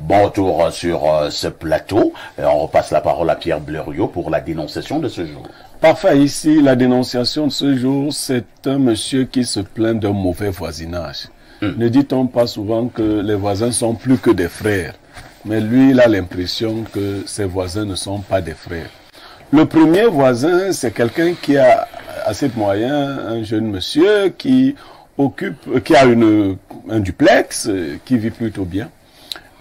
Bon retour sur ce plateau. On repasse la parole à Pierre Blériot pour la dénonciation de ce jour. Parfait, ici, la dénonciation de ce jour, c'est un monsieur qui se plaint d'un mauvais voisinage. Ne dit-on pas souvent que les voisins sont plus que des frères? Mais lui, il a l'impression que ses voisins ne sont pas des frères. Le premier voisin, c'est quelqu'un qui a assez de moyens, un jeune monsieur qui a un duplex, qui vit plutôt bien.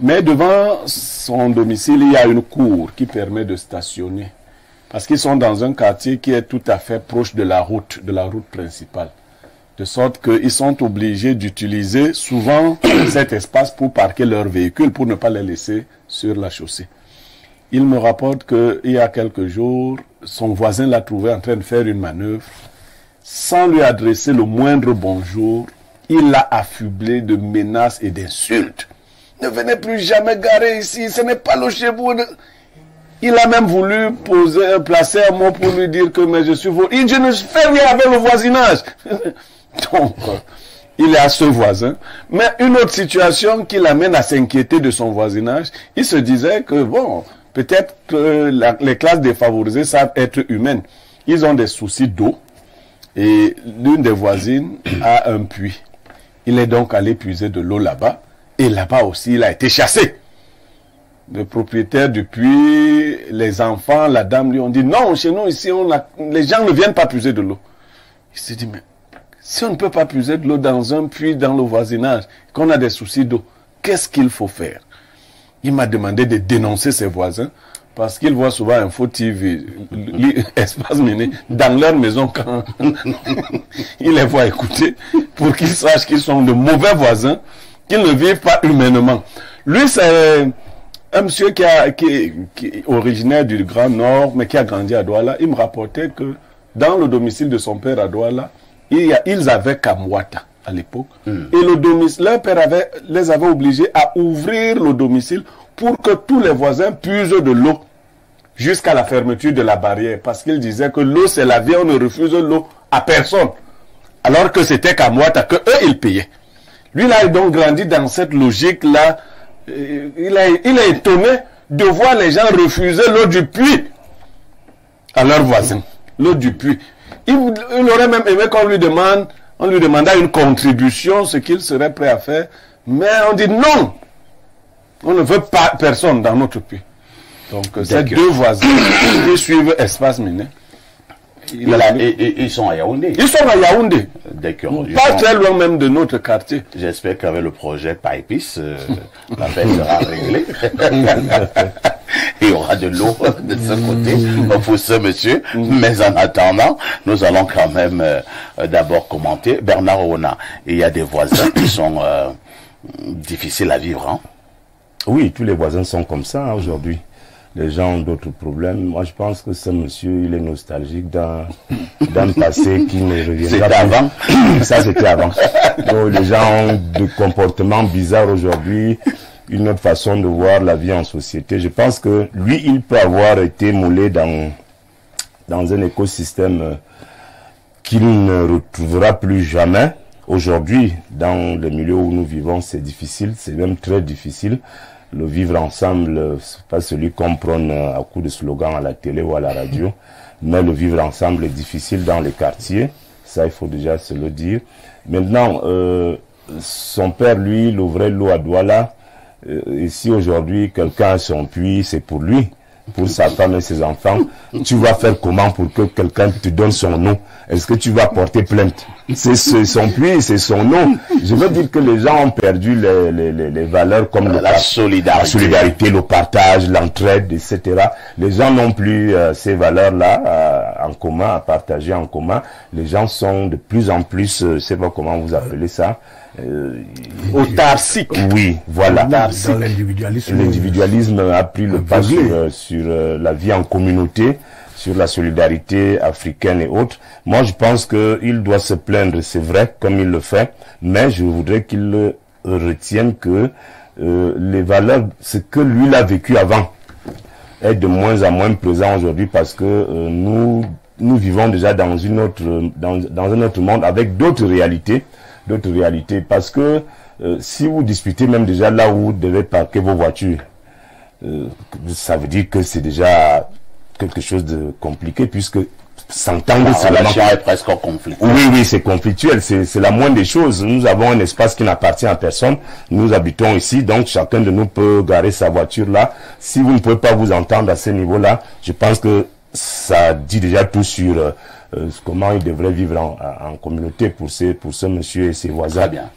Mais devant son domicile, il y a une cour qui permet de stationner. Parce qu'ils sont dans un quartier qui est tout à fait proche de la route principale. De sorte qu'ils sont obligés d'utiliser souvent cet espace pour parquer leurs véhicules, pour ne pas les laisser sur la chaussée. Il me rapporte qu'il y a quelques jours, son voisin l'a trouvé en train de faire une manœuvre. Sans lui adresser le moindre bonjour, il l'a affublé de menaces et d'insultes. Ne venez plus jamais garer ici, ce n'est pas le chez vous. Il a même voulu placer un mot pour lui dire que mais je suis votre... Je ne fais rien avec le voisinage. Donc, il est à ce voisin. Mais une autre situation qui l'amène à s'inquiéter de son voisinage, il se disait que bon, peut-être que les classes défavorisées savent être humaines. Ils ont des soucis d'eau. Et l'une des voisines a un puits. Il est donc allé puiser de l'eau là-bas. Et là-bas aussi, il a été chassé. Le propriétaire du puits, les enfants, la dame lui ont dit, non, chez nous ici, les gens ne viennent pas puiser de l'eau. Il s'est dit, mais si on ne peut pas puiser de l'eau dans un puits dans le voisinage, qu'on a des soucis d'eau, qu'est-ce qu'il faut faire? Il m'a demandé de dénoncer ses voisins, parce qu'il voit souvent Info TV, Espace Méné, dans leur maison quand il les voit écouter, pour qu'ils sachent qu'ils sont de mauvais voisins, qu'ils ne vivent pas humainement. Lui, c'est un monsieur qui est originaire du Grand Nord, mais qui a grandi à Douala. Il me rapportait que dans le domicile de son père à Douala, ils avaient Kamwata à l'époque. Et leur père les avait obligés à ouvrir le domicile pour que tous les voisins puisent de l'eau jusqu'à la fermeture de la barrière. Parce qu'il disait que l'eau, c'est la vie, on ne refuse l'eau à personne. Alors que c'était Kamwata, que eux, ils payaient. Lui, il a donc grandi dans cette logique-là. Il est étonné de voir les gens refuser l'eau du puits à leurs voisins. L'eau du puits. Il aurait même aimé qu'on lui demandait une contribution, ce qu'il serait prêt à faire. Mais on dit non. On ne veut pas personne dans notre puits. Donc, ces deux voisins qui suivent Espace Méné. Ils sont à Yaoundé. Ils sont à Yaoundé. D'accord. Pas très loin même de notre quartier. J'espère qu'avec le projet Paipis, l'affaire sera réglée. Il y aura de l'eau de ce côté pour ce monsieur. Mais en attendant, nous allons quand même d'abord commenter. Bernard Ouna, il y a des voisins qui sont difficiles à vivre. Hein? Oui, tous les voisins sont comme ça hein, aujourd'hui. Les gens ont d'autres problèmes. Moi, je pense que ce monsieur, il est nostalgique d'un passé qui ne reviendra pas. C'était avant. Ça, c'était avant. Donc, les gens ont des comportements bizarres aujourd'hui, une autre façon de voir la vie en société. Je pense que lui, il peut avoir été moulé dans un écosystème qu'il ne retrouvera plus jamais. Aujourd'hui, dans le milieu où nous vivons, c'est difficile, c'est même très difficile. Le vivre ensemble, c'est pas celui qu'on prône à coup de slogan à la télé ou à la radio, mais le vivre ensemble est difficile dans les quartiers, ça il faut déjà se le dire. Maintenant, son père, lui, il ouvrait l'eau à Douala, et si aujourd'hui quelqu'un a son puits, c'est pour lui, pour sa femme et ses enfants. Tu vas faire comment pour que quelqu'un te donne son nom? Est-ce que tu vas porter plainte? C'est son puits, c'est son nom. Je veux dire que les gens ont perdu les valeurs comme la solidarité, le partage, l'entraide, etc. Les gens n'ont plus ces valeurs-là en commun, à partager en commun. Les gens sont de plus en plus, je ne sais pas comment vous appelez ça, autarcique. Oui, voilà. Dans l'individualisme. L'individualisme a pris le pas sur la vie en communauté, sur la solidarité africaine et autres. Moi, je pense qu'il doit se plaindre, c'est vrai, comme il le fait, mais je voudrais qu'il retienne que les valeurs, ce que lui l'a vécu avant, est de moins en moins présent aujourd'hui parce que nous vivons déjà dans un autre monde avec d'autres réalités parce que si vous disputez même déjà là où vous devez parquer vos voitures, ça veut dire que c'est déjà quelque chose de compliqué, puisque s'entendre, La relation est presque en conflit. Oui, oui, c'est conflictuel, c'est la moindre des choses. Nous avons un espace qui n'appartient à personne. Nous habitons ici, donc chacun de nous peut garer sa voiture là. Si vous ne pouvez pas vous entendre à ce niveau-là, je pense que ça dit déjà tout sur comment il devrait vivre en communauté pour ce monsieur et ses voisins. Très bien.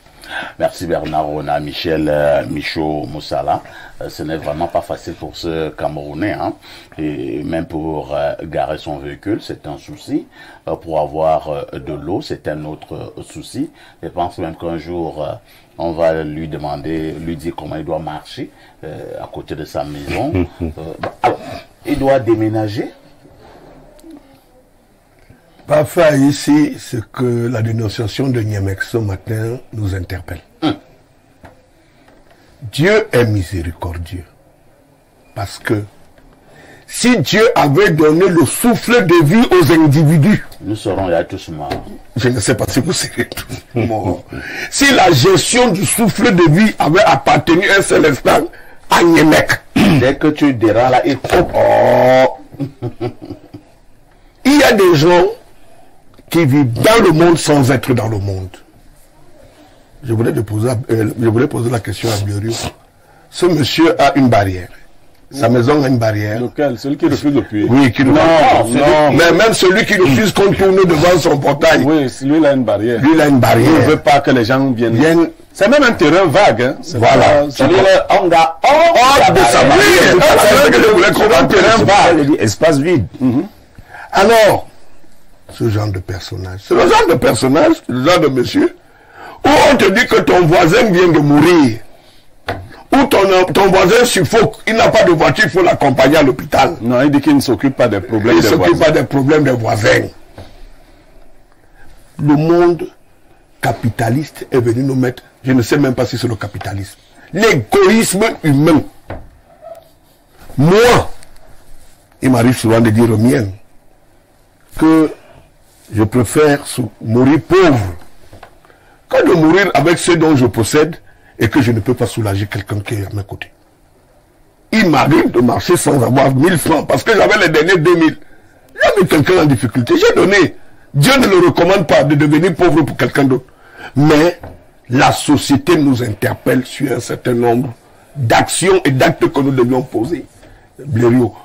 Merci Bernard Rona, Michel Michaud Moussala. Ce n'est vraiment pas facile pour ce Camerounais, hein. Et même pour garer son véhicule, c'est un souci. Pour avoir de l'eau, c'est un autre souci. Je pense même qu'un jour, on va lui demander, lui dire comment il doit marcher à côté de sa maison. Alors, il doit déménager. Parfois ici, ce que la dénonciation de Niemek ce matin nous interpelle. Dieu est miséricordieux. Parce que si Dieu avait donné le souffle de vie aux individus, nous serons là tous morts. Je ne sais pas si vous serez tous morts. Si la gestion du souffle de vie avait appartenu un seul instant à Niemek. Dès que tu diras là, il faut... Il y a des gens qui vivent dans le monde sans être dans le monde. Je voulais poser la question à Blériot. Ce monsieur a une barrière. Sa maison a une barrière. Lequel? Celui qui refuse de puer. Oui, qui non. Mais même celui qui refuse qu'on tourne devant son portail. Oui, lui il a une barrière. Lui il a une barrière. Il ne veut pas que les gens viennent. C'est même un terrain vague. Hein. Voilà. C'est-à-dire, on a hors de sa barrière. C'est ce que je voulais comprendre. Terrain vague. Espace vide. Alors, ce genre de personnage, c'est le genre de personnage, le genre de monsieur, où on te dit que ton voisin vient de mourir, où ton voisin suffoque, il n'a pas de voiture, il faut l'accompagner à l'hôpital. Non, il dit qu'il ne s'occupe pas des problèmes des voisins. Il ne s'occupe pas des problèmes des voisins. Le monde capitaliste est venu nous mettre, je ne sais même pas si c'est le capitalisme, l'égoïsme humain. Moi, il m'arrive souvent de dire au mien que je préfère mourir pauvre que de mourir avec ce dont je possède et que je ne peux pas soulager quelqu'un qui est à mes côtés. Il m'arrive de marcher sans avoir 1000 francs parce que j'avais les derniers 2000. J'ai mis quelqu'un en difficulté, j'ai donné. Dieu ne le recommande pas de devenir pauvre pour quelqu'un d'autre. Mais la société nous interpelle sur un certain nombre d'actions et d'actes que nous devions poser. Blériot,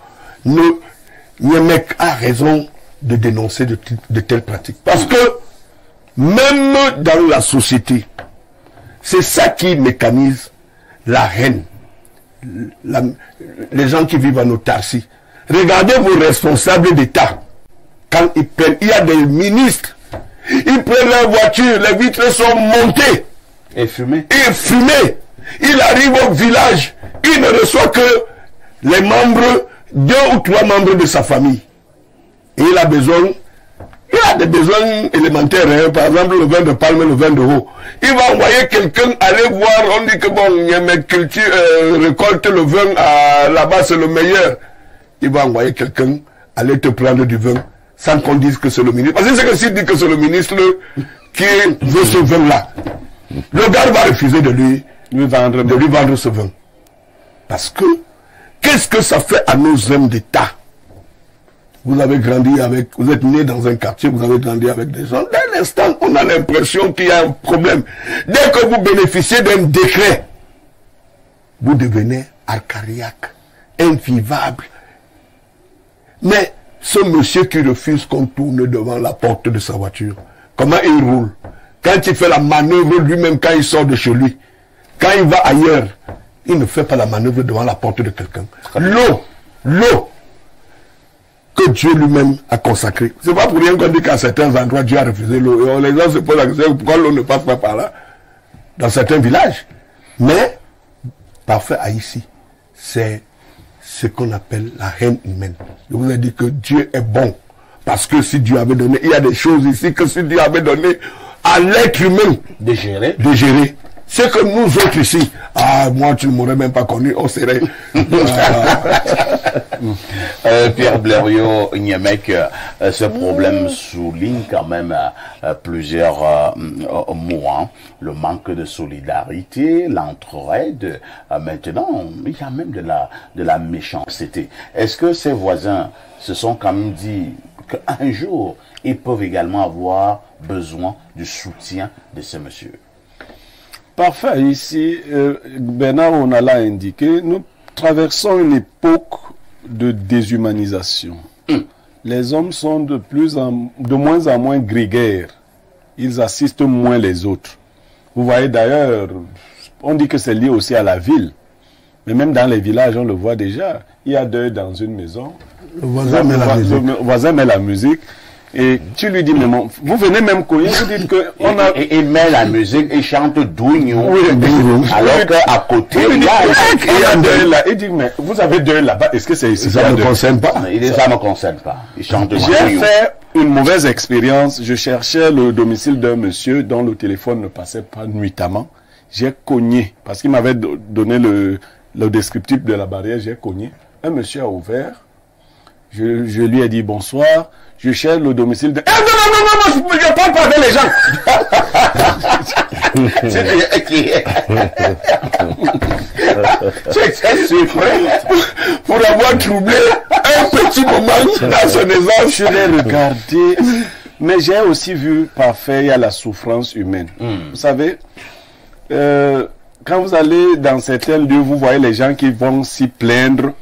Niemek a raison de dénoncer de telles pratiques. Parce que même dans la société, c'est ça qui mécanise la haine. Les gens qui vivent en autarcie. Regardez vos responsables d'État. Quand ils prennent, il y a des ministres, ils prennent leur voiture, les vitres sont montées. Et fumées. Et fumées. Il arrive au village, il ne reçoit que les membres, 2 ou 3 membres de sa famille. Et il a des besoins élémentaires, hein. Par exemple le vin de palme et le vin de haut. Il va envoyer quelqu'un aller voir, on dit que bon, Niemek récolte le vin là-bas, c'est le meilleur. Il va envoyer quelqu'un aller te prendre du vin sans qu'on dise que c'est le ministre. Parce que c'est que s'il dit que c'est le ministre qui veut ce vin-là, le gars va refuser de lui vendre ce vin. Parce que, qu'est-ce que ça fait à nos hommes d'État? Vous avez grandi avec, vous êtes né dans un quartier, vous avez grandi avec des gens. Dès l'instant, on a l'impression qu'il y a un problème. Dès que vous bénéficiez d'un décret, vous devenez archariaque, invivable. Mais ce monsieur qui refuse qu'on tourne devant la porte de sa voiture, comment il roule? Quand il fait la manœuvre lui-même, quand il sort de chez lui, quand il va ailleurs, il ne fait pas la manœuvre devant la porte de quelqu'un. L'eau que Dieu lui-même a consacrée. C'est pas pour rien qu'on dit qu'à certains endroits, Dieu a refusé l'eau. Les gens se posent la question pourquoi l'eau ne passe pas par là, dans certains villages. Mais, parfait à ici, c'est ce qu'on appelle la haine humaine. Je vous ai dit que Dieu est bon. Parce que si Dieu avait donné, il y a des choses ici que si Dieu avait donné à l'être humain de gérer. C'est que nous autres ici, Ah, moi, tu ne m'aurais même pas connu, on serait... Pierre Blériot, Niemek, ce problème souligne quand même plusieurs mots. Hein. Le manque de solidarité, l'entraide. Maintenant, il y a même de la méchanceté. Est-ce que ces voisins se sont quand même dit qu'un jour, ils peuvent également avoir besoin du soutien de ce monsieur? Parfait. Ici, Bernard Onala a indiqué, nous traversons une époque de déshumanisation. Les hommes sont de moins en moins grégaires. Ils assistent moins les autres. Vous voyez d'ailleurs, on dit que c'est lié aussi à la ville. Mais même dans les villages, on le voit déjà. Il y a deuil dans une maison. Le voisin met la musique. Le voisin met la musique. Et tu lui dis, mais vous venez même cogner, vous dites que on a... Et il met la musique et chante Douignou. Oui, alors qu'à côté, il y a un deuil là. Il dit, mais vous avez deuil là-bas, est-ce que c'est ici? Ça ne me concerne pas. Il dit, ça ne me concerne pas. Il chante Douignou. J'ai fait une mauvaise expérience. Je cherchais le domicile d'un monsieur dont le téléphone ne passait pas nuitamment. J'ai cogné, parce qu'il m'avait donné le descriptif de la barrière, j'ai cogné. Un monsieur a ouvert. Je lui ai dit bonsoir. Je cherche le domicile de... non, je parle pas avec les gens. C'est surpris pour avoir troublé un petit moment dans son aisance. Je l'ai regardé, mais j'ai aussi vu parfait, il y a la souffrance humaine. Vous savez, quand vous allez dans certains lieux, vous voyez les gens qui vont s'y plaindre.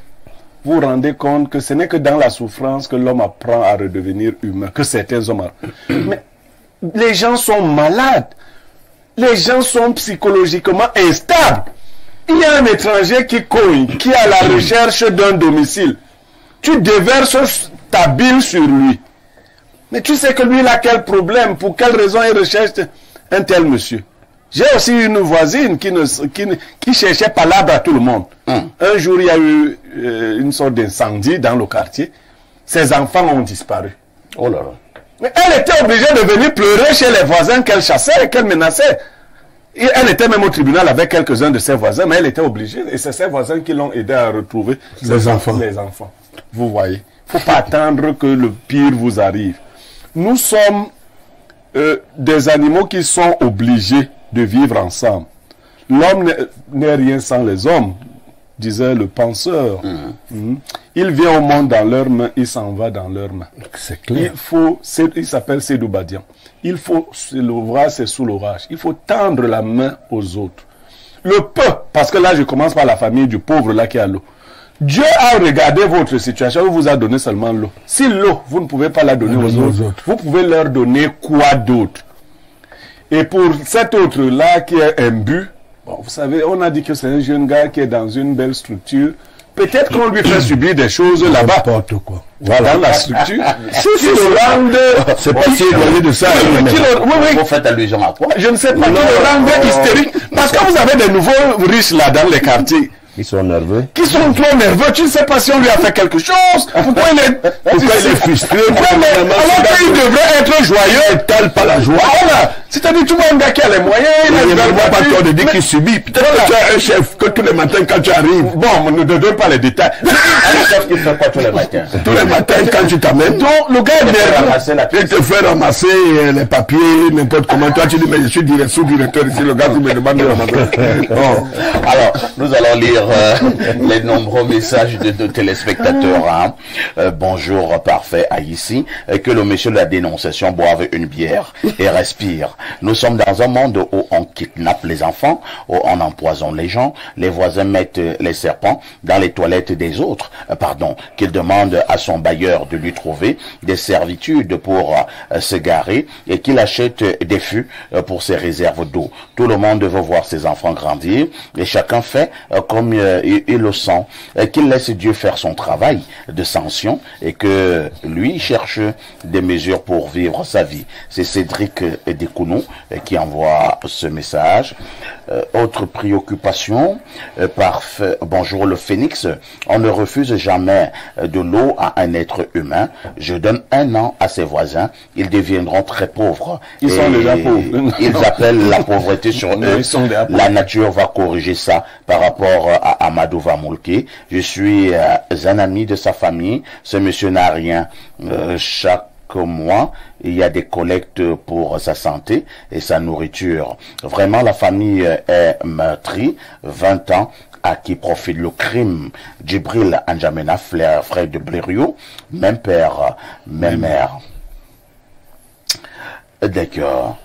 Vous vous rendez compte que ce n'est que dans la souffrance que l'homme apprend à redevenir humain, que certains hommes apprennent. Mais les gens sont malades. Les gens sont psychologiquement instables. Il y a un étranger qui cogne, qui est à la recherche d'un domicile. Tu déverses ta bile sur lui. Mais tu sais que lui, il a quel problème, pour quelle raison il recherche un tel monsieur. J'ai aussi une voisine qui cherchait palabre à tout le monde. Un jour, il y a eu une sorte d'incendie dans le quartier. Ses enfants ont disparu. Oh là là. Mais elle était obligée de venir pleurer chez les voisins qu'elle chassait, qu'elle menaçait. Et elle était même au tribunal avec quelques-uns de ses voisins, mais elle était obligée. Et c'est ses voisins qui l'ont aidé à retrouver les enfants. Vous voyez. Il ne faut pas attendre que le pire vous arrive. Nous sommes des animaux qui sont obligés de vivre ensemble. L'homme n'est rien sans les hommes, disait le penseur. Il vient au monde dans leurs mains, il s'en va dans leurs mains. C'est clair. Il s'appelle Sédou Badian. Il faut, l'ouvrage c'est sous l'orage. Il faut tendre la main aux autres. Le peu, parce que là je commence par la famille du pauvre là qui a l'eau. Dieu a regardé votre situation, il vous a donné seulement l'eau. Si l'eau, vous ne pouvez pas la donner aux autres, vous pouvez leur donner quoi d'autre? Et pour cet autre-là qui est imbu, bon, vous savez, on a dit que c'est un jeune gars qui est dans une belle structure. Peut-être qu'on lui fait subir des choses là-bas. N'importe quoi. Voilà la structure. Si le rende... C'est pas si éloigné de ça. Vous faites allusion à quoi? Je ne sais pas. Qui le rende hystérique. Parce que vous avez des nouveaux riches là dans les quartiers. Ils sont nerveux. Qui sont trop nerveux. Tu ne sais pas si on lui a fait quelque chose. Pourquoi il est frustré? Alors qu'il devrait être joyeux. Il n'étale pas la joie. Voilà. C'est-à-dire, tu vois un gars qui a les moyens. Il ne voit pas tort de dire qu'il subit. Peut-être que tu as un chef que tous les matins quand tu arrives. Bon, ne donne pas les détails. Un chef qui fait quoi tous les matins? Tous les matins quand tu t'amènes. Donc, le gars est nerveux. Il te fait ramasser les papiers, n'importe comment. Toi, tu dis, mais je suis sous-directeur ici. Le gars qui me demande de ramasser. Alors, nous allons lire les nombreux messages de nos téléspectateurs. Hein. Bonjour, parfait, à ici. Que le monsieur de la dénonciation boive une bière et respire. Nous sommes dans un monde où on kidnappe les enfants, où on empoisonne les gens. Les voisins mettent les serpents dans les toilettes des autres. Qu'il demande à son bailleur de lui trouver des servitudes pour se garer et qu'il achète des fûts pour ses réserves d'eau. Tout le monde veut voir ses enfants grandir et chacun fait comme il le sent. Qu'il laisse Dieu faire son travail de sanction et que lui cherche des mesures pour vivre sa vie. C'est Cédric Dekounou nous qui envoie ce message. Autre préoccupation, parfait. Bonjour le Phénix, on ne refuse jamais de l'eau à un être humain. Je donne 1 an à ses voisins, ils deviendront très pauvres. Ils sont déjà pauvres. Ils appellent la pauvreté sur eux. La nature va corriger ça par rapport à Amadou Vamoulke. Je suis un ami de sa famille. Ce monsieur n'a rien. Chaque mois, il y a des collectes pour sa santé et sa nourriture. Vraiment, la famille est meurtrie. 20 ans à qui profite le crime. Djibril Anjamena, frère de Blériot, même père, même mère. D'accord.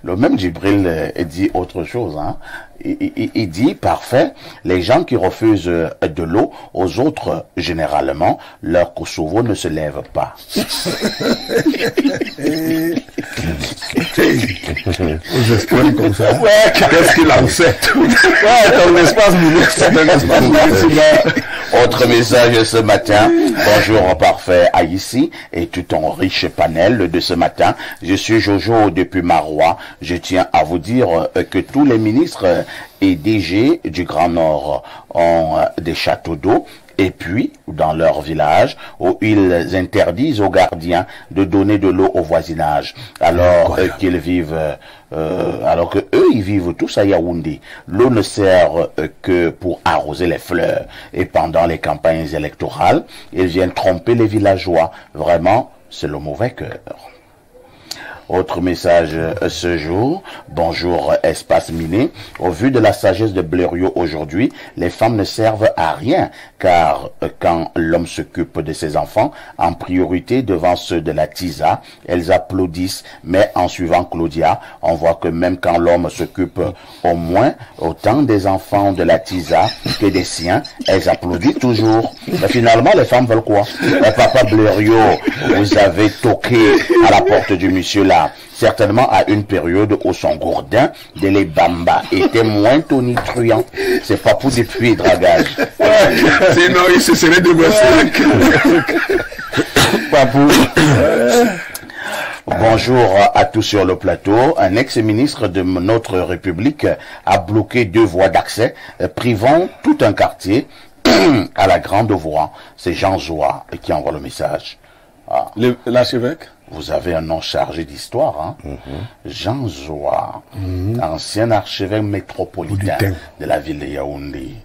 Le même Djibril dit autre chose. Hein. Il dit, parfait, les gens qui refusent de l'eau aux autres, généralement, leur Kosovo ne se lève pas. Vous exprime comme ça. Ouais, qu'est-ce qu'il en sait? Autre message ce matin. Bonjour parfait Haïti et tout ton riche panel de ce matin. Je suis Jojo depuis Marois. Je tiens à vous dire que tous les ministres et DG du Grand Nord ont des châteaux d'eau. Et puis, dans leur village, où ils interdisent aux gardiens de donner de l'eau au voisinage, alors qu'ils vivent, alors que eux, ils vivent tous à Yaoundé. L'eau ne sert que pour arroser les fleurs. Et pendant les campagnes électorales, ils viennent tromper les villageois. Vraiment, c'est le mauvais cœur. Autre message ce jour. Bonjour espace miné. Au vu de la sagesse de Blériot aujourd'hui, les femmes ne servent à rien car quand l'homme s'occupe de ses enfants, en priorité devant ceux de la TISA, elles applaudissent. Mais en suivant Claudia, on voit que même quand l'homme s'occupe au moins autant des enfants de la TISA que des siens, elles applaudissent toujours. Mais finalement, les femmes veulent quoi? Papa Blériot, vous avez toqué à la porte du monsieur là. Certainement à une période où son gourdin de les Bamba était moins tonitruant. C'est pas pour des puits dragage. Sinon, il se serait dégossé. Pas pour. Bonjour à tous sur le plateau. Un ex-ministre de notre République a bloqué 2 voies d'accès, privant tout un quartier à la grande voie. C'est Jean Zoua qui envoie le message. Ah. L'archevêque? Vous avez un nom chargé d'histoire, hein? Jean Zoua, ancien archevêque métropolitain de la ville de Yaoundé.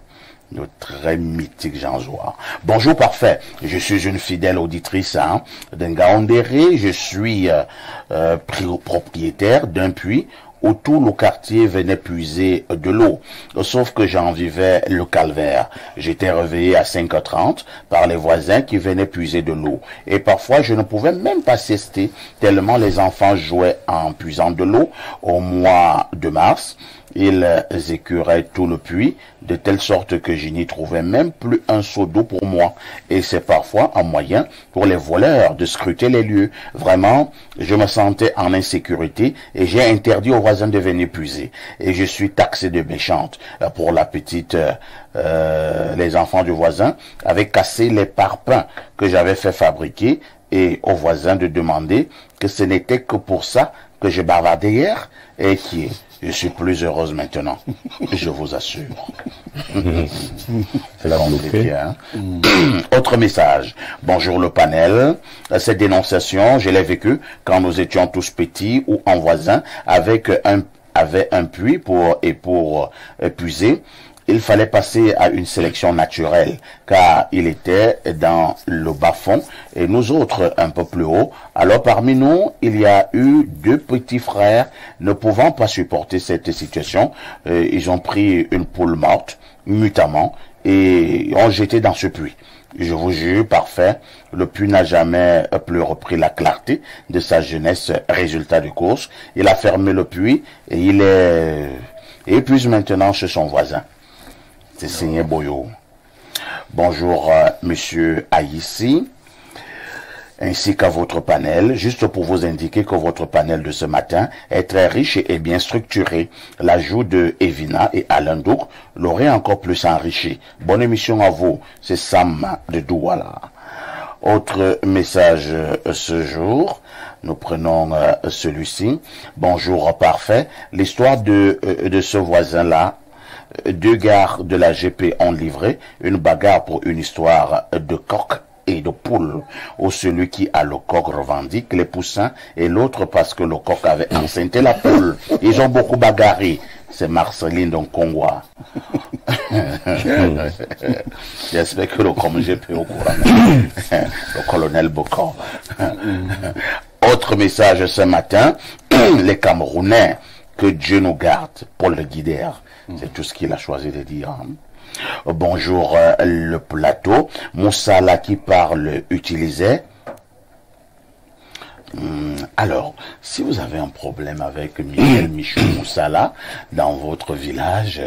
Le très mythique Jean Zoua. Bonjour parfait, je suis une fidèle auditrice hein, d'un Gaondéré, je suis propriétaire d'un puits où tout le quartier venait puiser de l'eau. Sauf que j'en vivais le calvaire. J'étais réveillé à 5h30 par les voisins qui venaient puiser de l'eau. Et parfois, je ne pouvais même pas siester tellement les enfants jouaient en puisant de l'eau. Au mois de mars, ils écuraient tout le puits, de telle sorte que je n'y trouvais même plus un seau d'eau pour moi. Et c'est parfois un moyen pour les voleurs de scruter les lieux. Vraiment, je me sentais en insécurité et j'ai interdit aux voisins de venir puiser. Et je suis taxé de méchante. Pour la petite, les enfants du voisin avaient cassé les parpaings que j'avais fait fabriquer et aux voisins de demander que ce n'était que pour ça que je bavardais hier et qui est. Je suis plus heureuse maintenant, je vous assure. C'est compliqué, hein? Autre message. Bonjour le panel. Cette dénonciation, je l'ai vécue quand nous étions tous petits ou en voisin avec un puits pour puiser. Il fallait passer à une sélection naturelle, car il était dans le bas-fond et nous autres un peu plus haut. Alors parmi nous, il y a eu 2 petits frères ne pouvant pas supporter cette situation. Ils ont pris une poule morte, mutamment, et ont jeté dans ce puits. Je vous jure, parfait, le puits n'a jamais plus repris la clarté de sa jeunesse. Résultat de course, il a fermé le puits et il est épuisé maintenant chez son voisin. C'est signé Boyo. Bonjour, monsieur Aïssi, ainsi qu'à votre panel. Juste pour vous indiquer que votre panel de ce matin est très riche et bien structuré. L'ajout de Evina et Alain Douk l'aurait encore plus enrichi. Bonne émission à vous. C'est Sam de Douala. Autre message ce jour. Nous prenons celui-ci. Bonjour, parfait. L'histoire de ce voisin-là. 2 gars de la GP ont livré une bagarre pour une histoire de coq et de poule, où celui qui a le coq revendique les poussins et l'autre parce que le coq avait enceinté la poule. Ils ont beaucoup bagarré. C'est Marceline donc Congois. J'espère que le comme GP au courant. Le colonel Bocor. Autre message ce matin, les Camerounais, que Dieu nous garde, Paul le Guidère. C'est tout ce qu'il a choisi de dire. Bonjour le plateau. Moussala qui parle utilisait. Alors, si vous avez un problème avec Michel Michou Moussala dans votre village,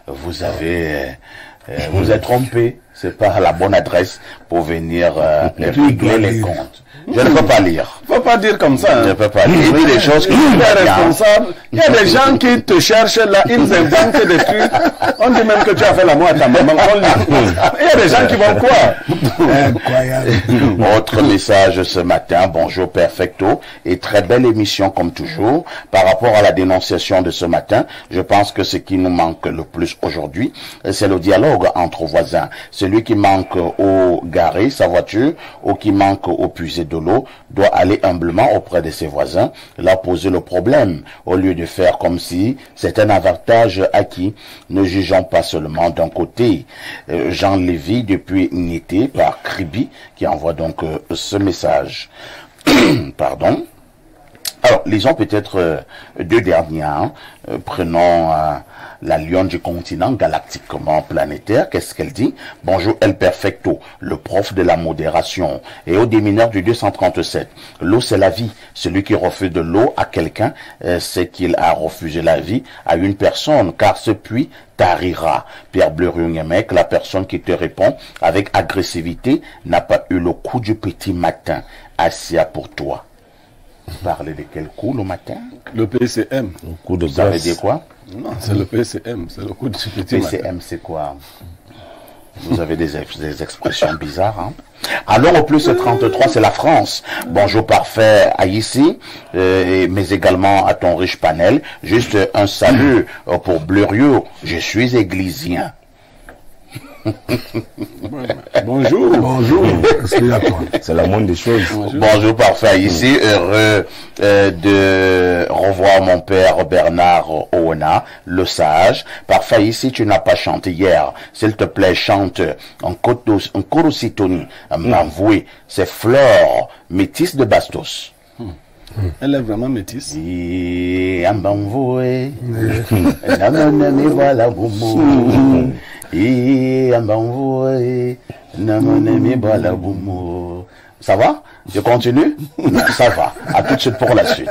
vous êtes trompé. C'est pas la bonne adresse pour venir régler les comptes. Je ne peux pas lire. Faut pas dire comme ça. Je ne peux pas lire. Il y a des choses que il est responsable. Il y a des gens qui te cherchent là, ils inventent des trucs. On dit même que tu as fait l'amour à ta maman. Il y a des gens qui vont quoi? Incroyable. Autre message ce matin. Bonjour Perfecto. Et très belle émission comme toujours. Par rapport à la dénonciation de ce matin, je pense que ce qui nous manque le plus aujourd'hui, c'est le dialogue entre voisins. Celui qui manque au garer sa voiture ou qui manque au puiser de l'eau doit aller humblement auprès de ses voisins, leur poser le problème, au lieu de faire comme si c'était un avantage acquis. Ne jugeons pas seulement d'un côté. Jean Lévy depuis Niété par Kribi qui envoie donc ce message. Pardon. Alors, lisons peut-être 2 dernières. Prenons la lionne du continent galactiquement planétaire. Qu'est-ce qu'elle dit? Bonjour El Perfecto, le prof de la modération. Et au démineur du 237, l'eau c'est la vie. Celui qui refuse de l'eau à quelqu'un, c'est qu'il a refusé la vie à une personne, car ce puits tarira. Pierre Bleu-Rungemec, la personne qui te répond avec agressivité n'a pas eu le coup du petit matin. Assia pour toi. Parler de quel coup le matin? Le PCM. Le coup de Ça veut grâce. dire quoi? Non, c'est le PCM, c'est le coup du petit matin. PCM, c'est quoi? Vous avez des expressions bizarres. Hein? Alors au plus 33, c'est la France. Bonjour parfait à ici, mais également à ton riche panel. Juste un salut pour Bluriot. Je suis églisien. Bonjour. Bonjour. C'est la moindre des choses. Bonjour parfait ici, heureux de revoir mon père Bernard Oona, le sage. Parfait ici, tu n'as pas chanté hier. S'il te plaît, chante en Korositoni, m'avouer, c'est Flore, métisse de Bastos. Elle est vraiment métisse. Et m'avouer, n'amène voilà boumou. Et m'avouer, n'amène voilà boumou. Ça va? Je continue? Non, ça va. À tout de suite pour la suite.